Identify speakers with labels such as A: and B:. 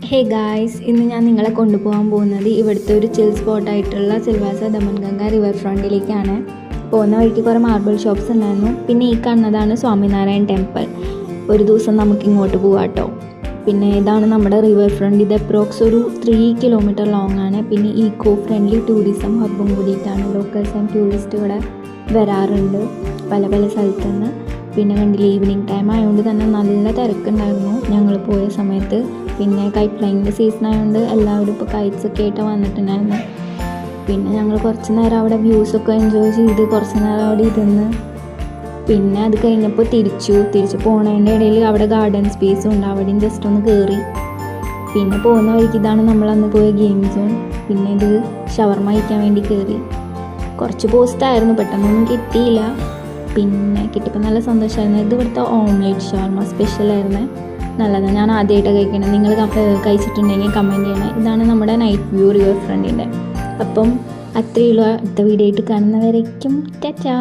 A: Hey guys, ഇന്ന് ഞാൻ നിങ്ങളെ കൊണ്ടുപോകാൻ പോകുന്നത് ഇവിടുത്തെ ഒരു ചിൽ സ്പോട്ടായിട്ടുള്ള സിൽവാസ ദമൻഗംഗ റിവർ ഫ്രണ്ടിലേക്കാണ്. പോകുന്ന വഴിക്ക് കുറേ മാർബിൾ ഷോപ്സ് ഉണ്ടായിരുന്നു. പിന്നെ ഈ കാണുന്നതാണ് സ്വാമിനാരായൺ ടെമ്പിൾ. ഒരു ദിവസം നമുക്ക് ഇങ്ങോട്ട് പോകാം കേട്ടോ. പിന്നെ ഇതാണ് നമ്മുടെ റിവർ ഫ്രണ്ട്. ഇത് അപ്രോക്സ് ഒരു 3 കിലോമീറ്റർ ലോങ് ആണ്. പിന്നെ ഈക്കോ ഫ്രണ്ട്ലി ടൂറിസം ഹബ്ബും കൂടിയിട്ടാണ്. ലോക്കൽസ് ആൻഡ് ടൂറിസ്റ്റ് ഇവിടെ വരാറുണ്ട് പല പല സ്ഥലത്തു നിന്ന്. പിന്നെ കണ്ടില്ല, ഈവനിങ് ടൈം ആയതുകൊണ്ട് തന്നെ നല്ല തിരക്കുണ്ടായിരുന്നു ഞങ്ങൾ പോയ സമയത്ത്. പിന്നെ കൈറ്റ് ഫ്ലൈങ്ങിൻ്റെ സീസൺ ആയതുകൊണ്ട് എല്ലാവരും ഇപ്പോൾ കൈറ്റ്സൊക്കെ ആയിട്ട് വന്നിട്ടുണ്ടായിരുന്നു. പിന്നെ ഞങ്ങൾ കുറച്ച് നേരം അവിടെ വ്യൂസൊക്കെ എൻജോയ് ചെയ്ത് കുറച്ച് നേരം അവിടെ ഇരുന്ന് പിന്നെ അത് കഴിഞ്ഞപ്പോൾ തിരിച്ച് പോകുന്നതിൻ്റെ ഇടയിൽ അവിടെ ഗാർഡൻ സ്പേസും ഉണ്ട്. അവിടെയും ജസ്റ്റ് ഒന്ന് കയറി. പിന്നെ പോകുന്ന വഴിക്ക് ഇതാണ് നമ്മളന്ന് പോയ ഗെയിം സോൺ. പിന്നെ ഇത് ഷവർമ കഴിക്കാൻ വേണ്ടി കയറി. കുറച്ച് പോസ്റ്റായിരുന്നു, പെട്ടെന്നൊന്നും കിട്ടിയില്ല. പിന്നെ കിട്ടിയപ്പോൾ നല്ല സന്തോഷമായിരുന്നു. ഇത് ഇവിടുത്തെ ഓംലേറ്റ് ഷവർമ സ്പെഷ്യലായിരുന്നു, നല്ലതാണ്. ഞാൻ ആദ്യമായിട്ട് കഴിക്കണം. നിങ്ങൾ കഴിച്ചിട്ടുണ്ടെങ്കിൽ കമൻറ്റ് ചെയ്യണേ. ഇതാണ് നമ്മുടെ നൈറ്റ് വ്യൂ റിവർ ഫ്രണ്ടിൻ്റെ. അപ്പം അത്രയുള്ള അടുത്ത വീഡിയോ ആയിട്ട് കാണുന്നവരേക്കും ടാറ്റാ.